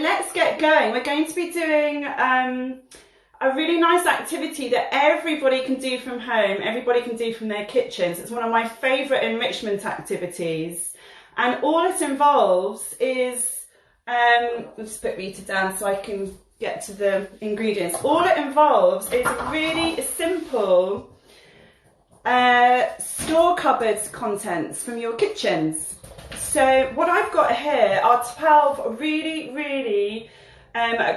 let's get going. We're going to be doing a really nice activity that everybody can do from home, everybody can do from their kitchens. It's one of my favourite enrichment activities, and all it involves is, let's put Rita down so I can get to the ingredients. All it involves is really simple store cupboard contents from your kitchens. So what I've got here are 12 really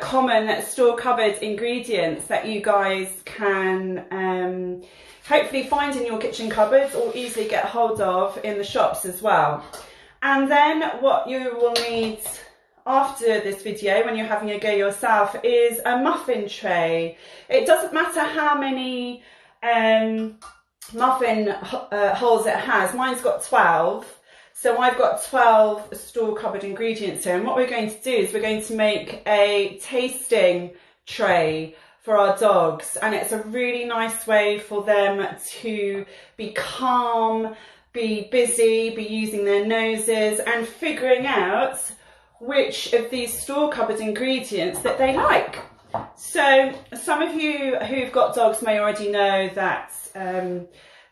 common store cupboard ingredients that you guys can hopefully find in your kitchen cupboards or easily get hold of in the shops as well. And then what you will need after this video, when you're having a go yourself, is a muffin tray. It doesn't matter how many muffin holes it has. Mine's got 12. So I've got 12 store cupboard ingredients here, and what we're going to do is we're going to make a tasting tray for our dogs, and it's a really nice way for them to be calm, be busy, be using their noses and figuring out which of these store cupboard ingredients that they like. So some of you who've got dogs may already know that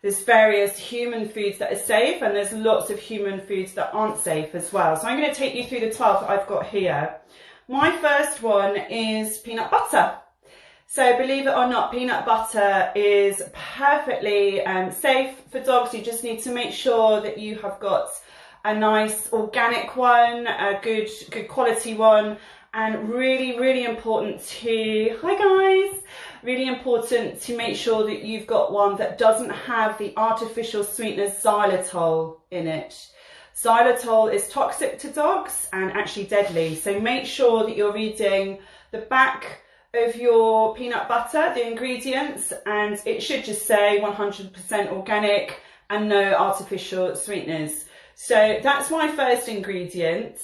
there's various human foods that are safe, and there's lots of human foods that aren't safe as well. So I'm going to take you through the 12 that I've got here. My first one is peanut butter. So believe it or not, peanut butter is perfectly safe for dogs. You just need to make sure that you have got a nice organic one, a good quality one, and really important to, hi guys, really important to make sure that you've got one that doesn't have the artificial sweetener xylitol in it. Xylitol is toxic to dogs and actually deadly, so make sure that you're reading the back of your peanut butter, the ingredients, and it should just say 100% organic and no artificial sweeteners. So that's my first ingredient.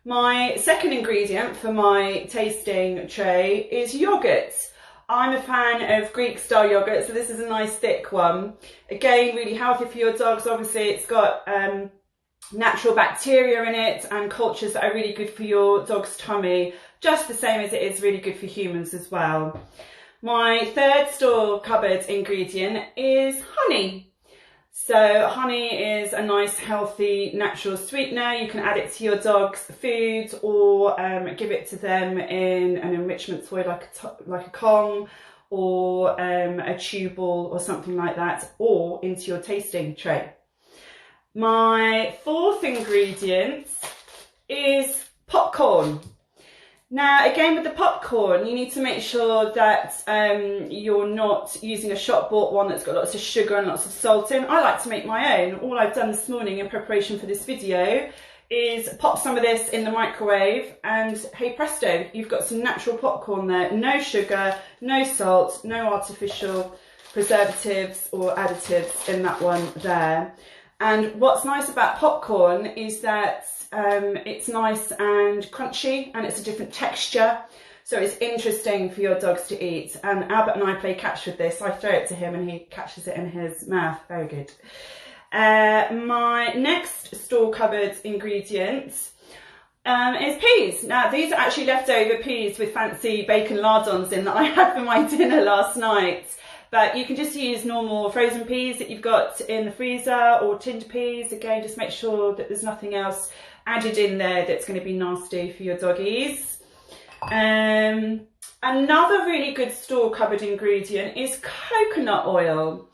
My second ingredient for my tasting tray is yogurt. I'm a fan of Greek style yogurt, so this is a nice thick one. Again, really healthy for your dogs. Obviously it's got natural bacteria in it and cultures that are really good for your dog's tummy, just the same as it is really good for humans as well. My third store cupboard ingredient is honey. So honey is a nice healthy natural sweetener. You can add it to your dog's food or give it to them in an enrichment toy like a Kong or a chew ball or something like that, or into your tasting tray. My fourth ingredient is popcorn. Now again, with the popcorn, you need to make sure that you're not using a shop bought one that's got lots of sugar and lots of salt in. I like to make my own. All I've done this morning in preparation for this video is pop some of this in the microwave, and hey presto, you've got some natural popcorn there. No sugar, no salt, no artificial preservatives or additives in that one there. And what's nice about popcorn is that it's nice and crunchy, and it's a different texture, so it's interesting for your dogs to eat. And Albert and I play catch with this. I throw it to him and he catches it in his mouth. Very good. My next store cupboard ingredient is peas. Now these are actually leftover peas with fancy bacon lardons in that I had for my dinner last night. But you can just use normal frozen peas that you've got in the freezer, or tinned peas. Again, just make sure that there's nothing else added in there that's going to be nasty for your doggies. Another really good store cupboard ingredient is coconut oil.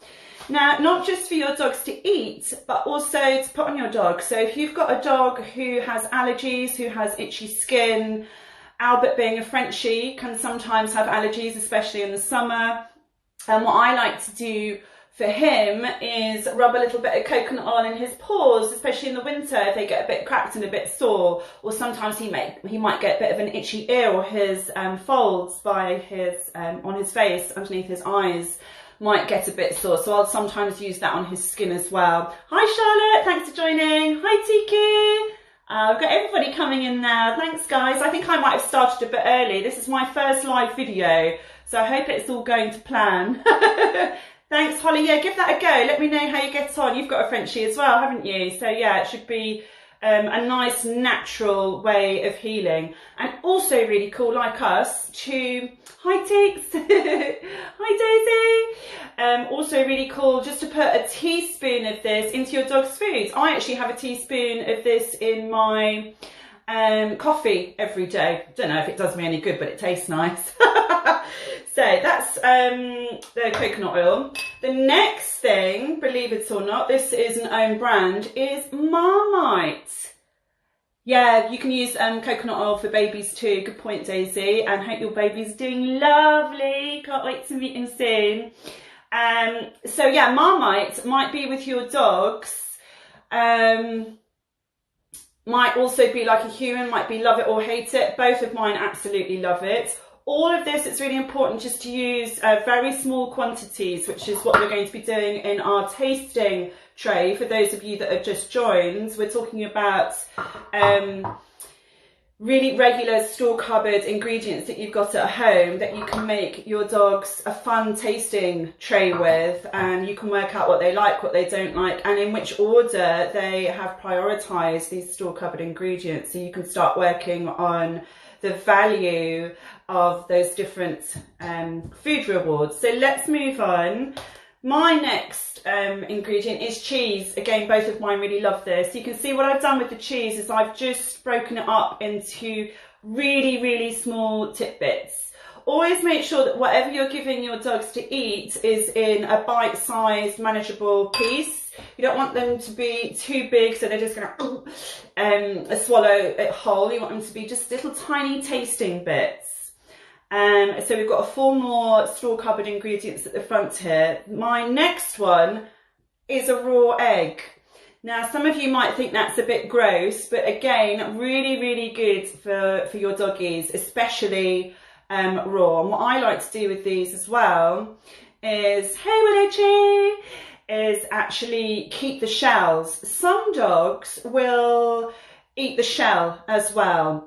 Now, not just for your dogs to eat, but also to put on your dog. So if you've got a dog who has allergies, who has itchy skin, Albert being a Frenchie can sometimes have allergies, especially in the summer. And what I like to do for him is rub a little bit of coconut oil in his paws, especially in the winter if they get a bit cracked and a bit sore, or sometimes he might get a bit of an itchy ear, or his folds by his on his face underneath his eyes might get a bit sore. So I'll sometimes use that on his skin as well. Hi Charlotte, thanks for joining. Hi Tiki. I've got everybody coming in now. Thanks guys. I think I might have started a bit early. This is my first live video, so I hope it's all going to plan. Thanks, Holly. Yeah, give that a go. Let me know how you get on. You've got a Frenchie as well, haven't you? So yeah, it should be a nice natural way of healing. And also really cool, like us, to, hi Tix, hi Daisy, also really cool just to put a teaspoon of this into your dog's food. I actually have a teaspoon of this in my coffee every day. Don't know if it does me any good, but it tastes nice. So that's the coconut oil. The next thing, believe it or not, this is an own brand, is Marmite. Yeah, you can use coconut oil for babies too. Good point, Daisy. And hope your baby's doing lovely. Can't wait to meet him soon. So yeah, Marmite might be with your dogs. Might also be like a human, might be love it or hate it. Both of mine absolutely love it. All of this, it's really important just to use very small quantities, which is what we're going to be doing in our tasting tray. For those of you that have just joined, we're talking about really regular store cupboard ingredients that you've got at home that you can make your dogs a fun tasting tray with, and you can work out what they like, what they don't like, and in which order they have prioritized these store cupboard ingredients, so you can start working on the value of those different food rewards. So let's move on. My next ingredient is cheese. Again, both of mine really love this. You can see what I've done with the cheese is I've just broken it up into really, really small tidbits. Always make sure that whatever you're giving your dogs to eat is in a bite-sized, manageable piece. You don't want them to be too big so they're just going to swallow it whole. You want them to be just little tiny tasting bits. So we've got 4 more store cupboard ingredients at the front here. My next one is a raw egg. Now, some of you might think that's a bit gross, but again, really, really good for your doggies, especially raw. And what I like to do with these as well is, hey Willowchi, is actually keep the shells. Some dogs will eat the shell as well.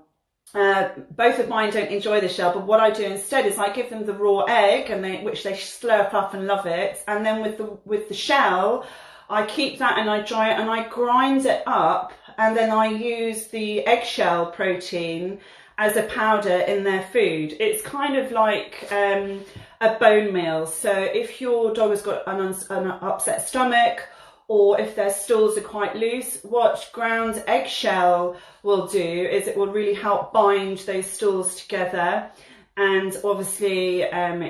Both of mine don't enjoy the shell, but what I do instead is I give them the raw egg, and which they slurp up and love it. And then with the shell, I keep that and I dry it and I grind it up, and then I use the eggshell protein as a powder in their food. It's kind of like a bone meal. So if your dog has got an upset stomach, or if their stools are quite loose, what ground eggshell will do is it will really help bind those stools together, and obviously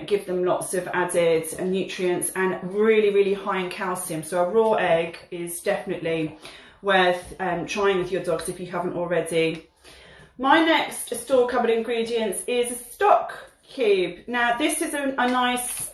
give them lots of added nutrients and really, really high in calcium. So a raw egg is definitely worth trying with your dogs if you haven't already. My next store cupboard ingredients is a stock cube. Now this is a nice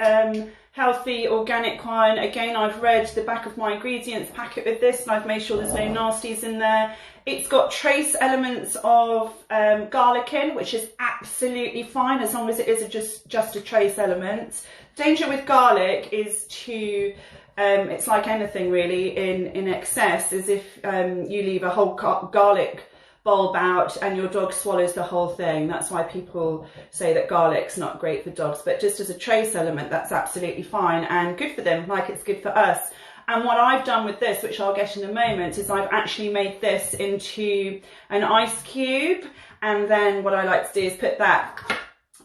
healthy organic one. Again, I've read the back of my ingredients packet with this and I've made sure there's no nasties in there. It's got trace elements of garlic in, which is absolutely fine as long as it is just a trace element. Danger with garlic is to it's like anything really in excess, as if you leave a whole garlic bulb out and your dog swallows the whole thing. That's why people say that garlic's not great for dogs, but just as a trace element, that's absolutely fine and good for them, like it's good for us. And what I've done with this, which I'll get in a moment, is I've actually made this into an ice cube, and then what I like to do is put that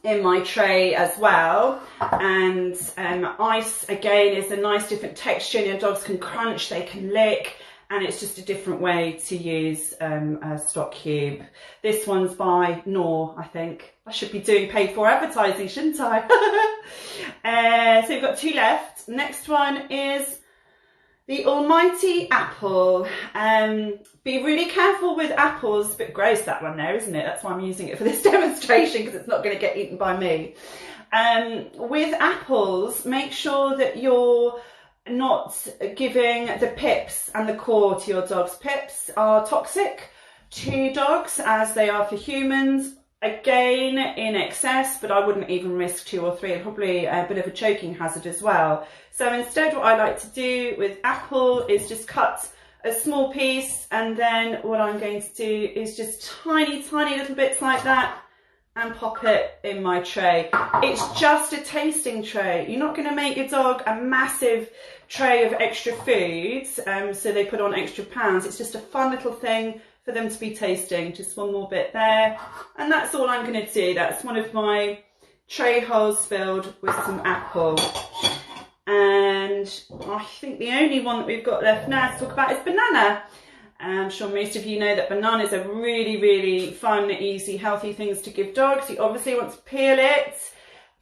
in my tray as well. And ice again is a nice different texture, and your dogs can crunch, they can lick, and it's just a different way to use a stock cube. This one's by Knorr, I think. I should be doing paid for advertising, shouldn't I? So we've got 2 left. Next one is the almighty apple. Be really careful with apples. A bit gross, that one there, isn't it? That's why I'm using it for this demonstration, because it's not going to get eaten by me. With apples, make sure that you're not giving the pips and the core to your dogs. Pips are toxic to dogs as they are for humans. Again, in excess, but I wouldn't even risk 2 or 3, and probably a bit of a choking hazard as well. So instead, what I like to do with apple is just cut a small piece, and then what I'm going to do is just tiny little bits like that and pop it in my tray. It's just a tasting tray. You're not going to make your dog a massive tray of extra foods, so they put on extra pounds. It's just a fun little thing for them to be tasting. Just one more bit there. And that's all I'm going to do. That's one of my tray holes filled with some apple. And I think the only one that we've got left now to talk about is banana. I'm sure most of you know that bananas are really, really fun, easy, healthy things to give dogs. You obviously want to peel it.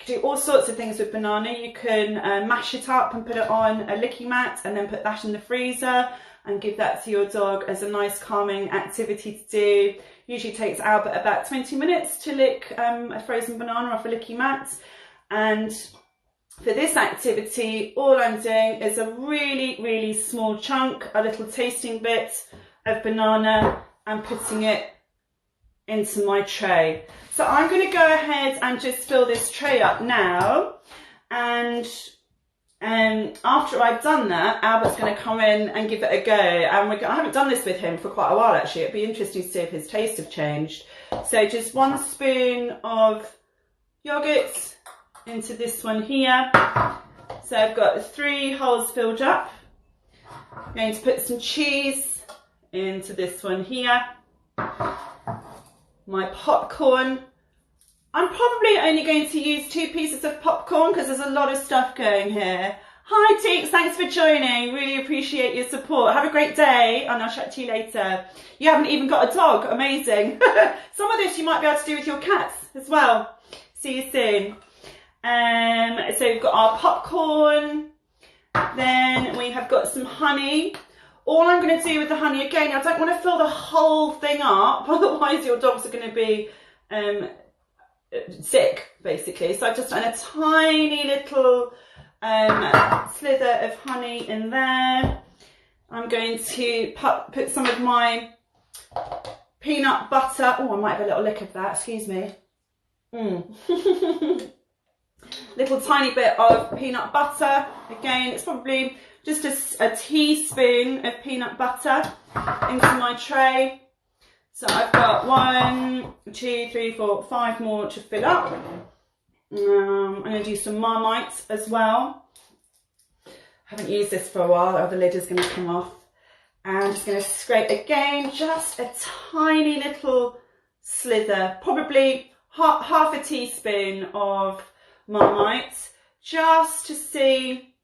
You can do all sorts of things with banana. You can mash it up and put it on a licky mat and then put that in the freezer and give that to your dog as a nice calming activity to do. Usually takes Albert about 20 minutes to lick a frozen banana off a licky mat. And for this activity, all I'm doing is a really, really small chunk, a little tasting bit of banana, and putting it into my tray. So I'm going to go ahead and just fill this tray up now, and after I've done that, Albert's going to come in and give it a go. And I haven't done this with him for quite a while actually. It'd be interesting to see if his tastes have changed. So just 1 spoon of yogurt into this one here. So I've got 3 holes filled up. I'm going to put some cheese into this one here. My popcorn. I'm probably only going to use 2 pieces of popcorn because there's a lot of stuff going here. Hi Teeks, thanks for joining. Really appreciate your support. Have a great day and I'll chat to you later. You haven't even got a dog, amazing. Some of this you might be able to do with your cats as well. See you soon. So we've got our popcorn, then we have got some honey. All I'm going to do with the honey, again, I don't want to fill the whole thing up, otherwise your dogs are going to be sick, basically. So I've just done a tiny little slither of honey in there. I'm going to put some of my peanut butter. Oh, I might have a little lick of that, excuse me. Little tiny bit of peanut butter. Again, it's probably just a teaspoon of peanut butter into my tray. So I've got 1, 2, 3, 4, 5 more to fill up. I'm going to do some Marmite as well. Haven't used this for a while, or the lid is going to come off. And I'm just going to scrape again, just a tiny little slither, probably half a teaspoon of Marmite, just to see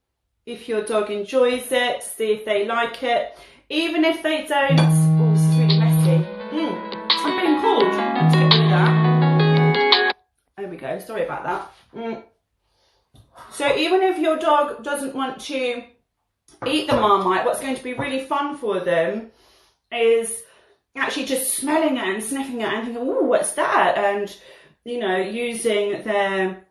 if your dog enjoys it, see if they like it. Even if they don't, oh, this is really messy. I'm being pulled. Let's get rid of that. There we go, sorry about that. So even if your dog doesn't want to eat the Marmite, what's going to be really fun for them is actually just smelling it and sniffing it and thinking, oh, what's that? And, you know, using their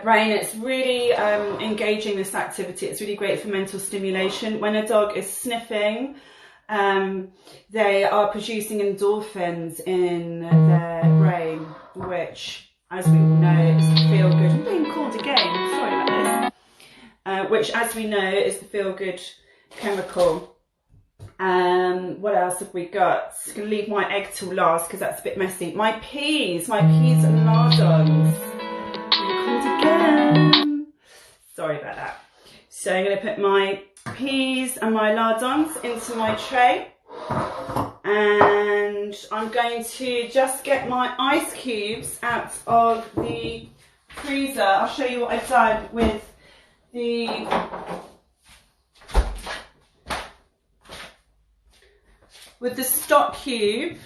brain. It's really engaging, this activity. It's really great for mental stimulation. When a dog is sniffing, they are producing endorphins in their brain, which, as we all know, is the feel good. I'm being called again, sorry about this. Which, as we know, is the feel good chemical. What else have we got? I'm going to leave my egg till last because that's a bit messy. My peas and lardons. Again. Sorry about that. So I'm going to put my peas and my lardons into my tray, and I'm going to just get my ice cubes out of the freezer. I'll show you what I've done with the stock cube.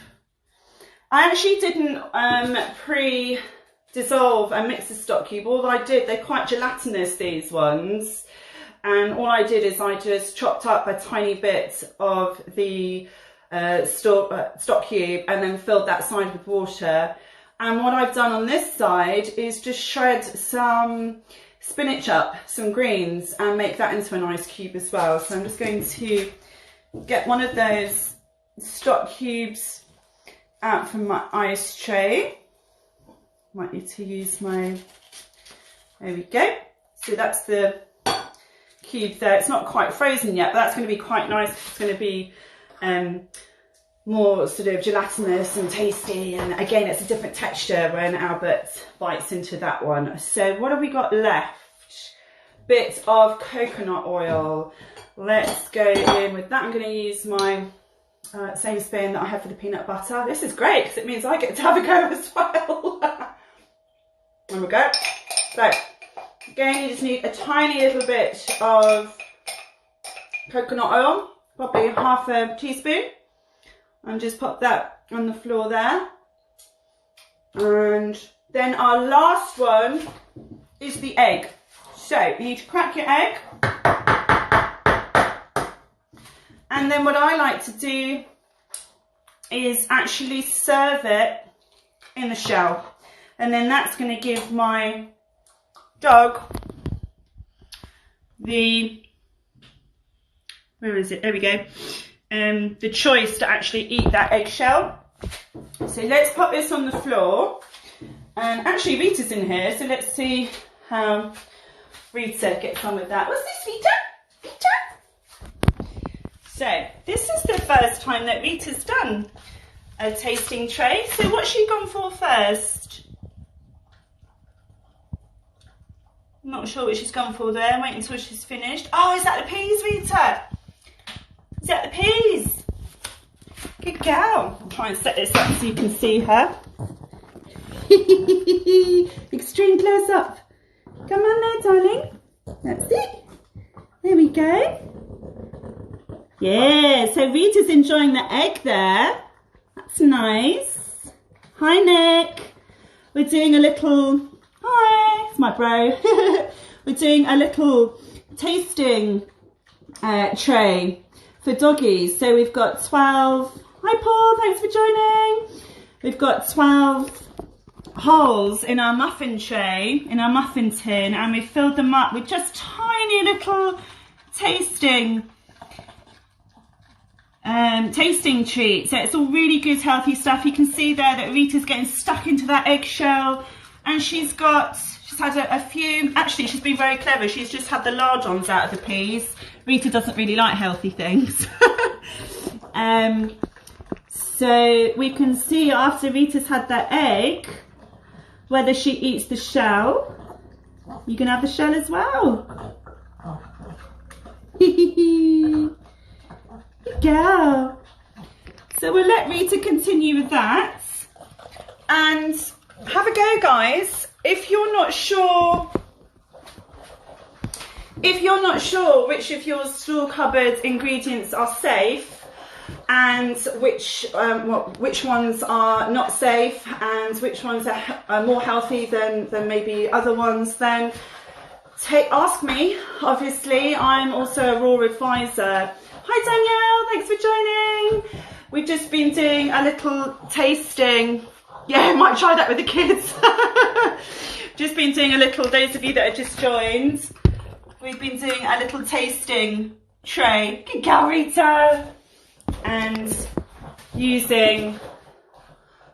I actually didn't dissolve and mix the stock cube. All I did, they're quite gelatinous, these ones, and all I did is I just chopped up a tiny bit of the stock cube and then filled that side with water. And what I've done on this side is just shred some spinach up, some greens, and make that into an ice cube as well. So I'm just going to get one of those stock cubes out from my ice tray. Might need to use my, there we go. So that's the cube there. It's not quite frozen yet, but that's going to be quite nice. It's going to be more sort of gelatinous and tasty, and again it's a different texture when Albert bites into that one. So what have we got left? Bit of coconut oil. Let's go in with that. I'm going to use my same spoon that I have for the peanut butter. This is great because it means I get to have a go as well. There we go. So again, you just need a tiny little bit of coconut oil, probably half a teaspoon, and just pop that on the floor there. And then our last one is the egg. So you need to crack your egg. And then what I like to do is actually serve it in the shell. And then that's going to give my dog the, where is it? There we go. The choice to actually eat that eggshell. So let's pop this on the floor. And actually Rita's in here, so let's see how Rita gets on with that. What's this, Rita? Rita? So this is the first time that Rita's done a tasting tray. So what's she gone for first? I'm not sure what she's gone for there. Wait until she's finished. Oh, is that the peas, Rita? Is that the peas? Good girl. I'll try and set this up so you can see her. Extreme close up. Come on there, darling. That's it. There we go. Yeah, so Rita's enjoying the egg there. That's nice. Hi, Nick. We're doing a little, hi, it's my bro. We're doing a little tasting tray for doggies. So we've got 12, hi Paul, thanks for joining. We've got 12 holes in our muffin tray, in our muffin tin, and we've filled them up with just tiny little tasting treats. So it's all really good healthy stuff. You can see there that Rita's getting stuck into that eggshell, and she's had a few, actually she's been very clever, she's just had the lardons out of the peas. Rita doesn't really like healthy things. So we can see after Rita's had that egg whether she eats the shell. You can have the shell as well. Good girl. So we'll let Rita continue with that and have a go, guys. If you're not sure which of your store cupboard ingredients are safe and which ones are not safe and which ones are more healthy than maybe other ones, then ask me. Obviously, I'm also a raw advisor. Hi Danielle, thanks for joining. We've just been doing a little tasting. Yeah, might try that with the kids. Just been doing a little, those of you that have just joined, we've been doing a little tasting tray. Good girl, Rita. And using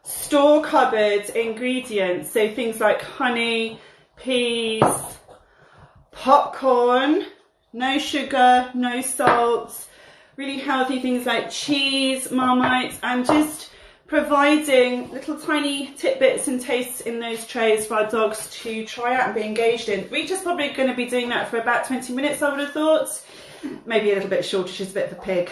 store cupboard ingredients, so things like honey, peas, popcorn, no sugar, no salt, really healthy things like cheese, Marmite, and just providing little tiny tidbits and tastes in those trays for our dogs to try out and be engaged in. Rita's probably going to be doing that for about 20 minutes, I would have thought. Maybe a little bit shorter, she's a bit of a pig.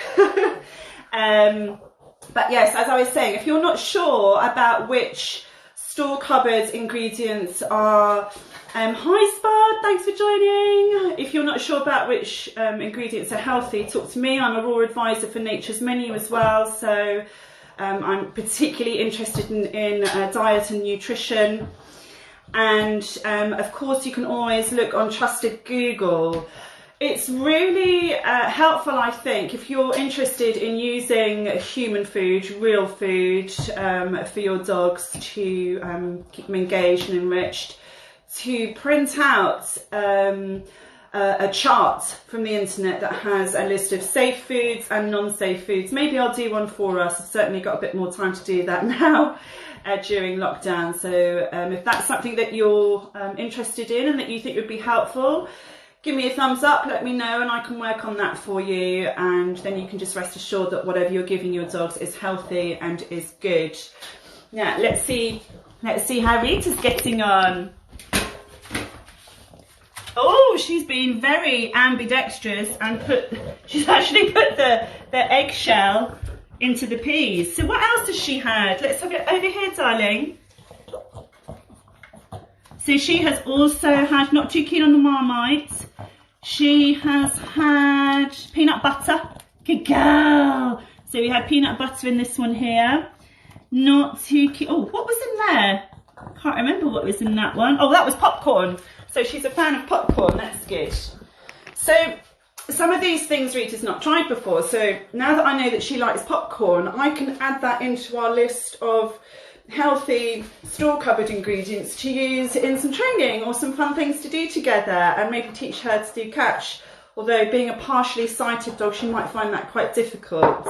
But yes, as I was saying, if you're not sure about which store cupboard ingredients are, hi Spud, thanks for joining. If you're not sure about which ingredients are healthy, talk to me. I'm a raw advisor for Nature's Menu as well, so I'm particularly interested in diet and nutrition. And of course you can always look on trusted Google. It's really helpful, I think, if you're interested in using human food, real food, for your dogs to keep them engaged and enriched, to print out a chart from the internet that has a list of safe foods and non-safe foods. Maybe I'll do one for us. I've certainly got a bit more time to do that now during lockdown. So if that's something that you're interested in and that you think would be helpful, give me a thumbs up, let me know, and I can work on that for you, and then you can just rest assured that whatever you're giving your dogs is healthy and is good. Now let's see how Rita's getting on. Oh, she's been very ambidextrous and she's actually put the eggshell into the peas. So what else has she had? Let's have it over here, darling. So she has also had, not too keen on the Marmite, she has had peanut butter. Good girl. So we had peanut butter in this one here. Not too keen. Oh, what was in there? Can't remember what was in that one. Oh, that was popcorn. So she's a fan of popcorn. That's good. So some of these things Rita's not tried before. So now that I know that she likes popcorn, I can add that into our list of healthy store cupboard ingredients to use in some training or some fun things to do together, and maybe teach her to do catch. Although being a partially sighted dog, she might find that quite difficult.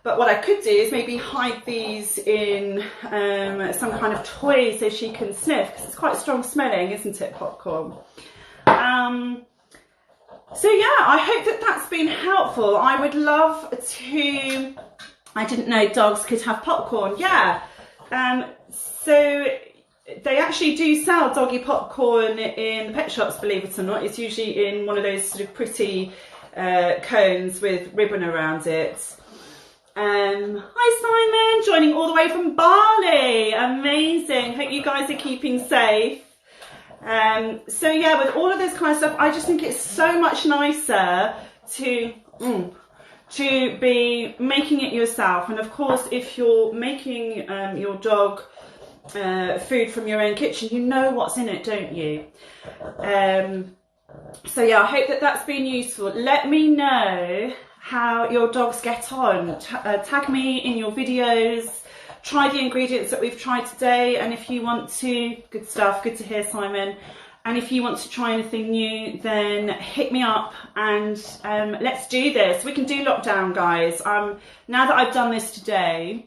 But what I could do is maybe hide these in some kind of toy so she can sniff, because it's quite strong smelling, isn't it, popcorn? So yeah, I hope that that's been helpful. I would love to, I didn't know dogs could have popcorn. Yeah. So they actually do sell doggy popcorn in the pet shops, believe it or not. It's usually in one of those sort of pretty cones with ribbon around it. Hi Simon, joining all the way from Bali. Amazing. Hope you guys are keeping safe. So yeah, with all of this kind of stuff, I just think it's so much nicer to be making it yourself. And of course, if you're making your dog food from your own kitchen, you know what's in it, don't you? So yeah, I hope that that's been useful. Let me know how your dogs get on. Tag me in your videos. Try the ingredients that we've tried today, and if you want to, good stuff, good to hear, Simon. And if you want to try anything new, then hit me up and let's do this. We can do lockdown, guys. Now that I've done this today,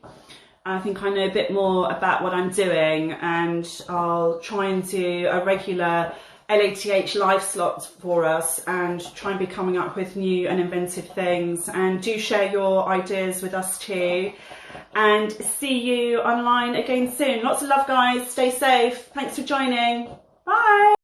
I think I know a bit more about what I'm doing, and I'll try and do a regular LATH live slot for us and try and be coming up with new and inventive things. And do share your ideas with us too. And see you online again soon. Lots of love, guys. Stay safe. Thanks for joining. Bye.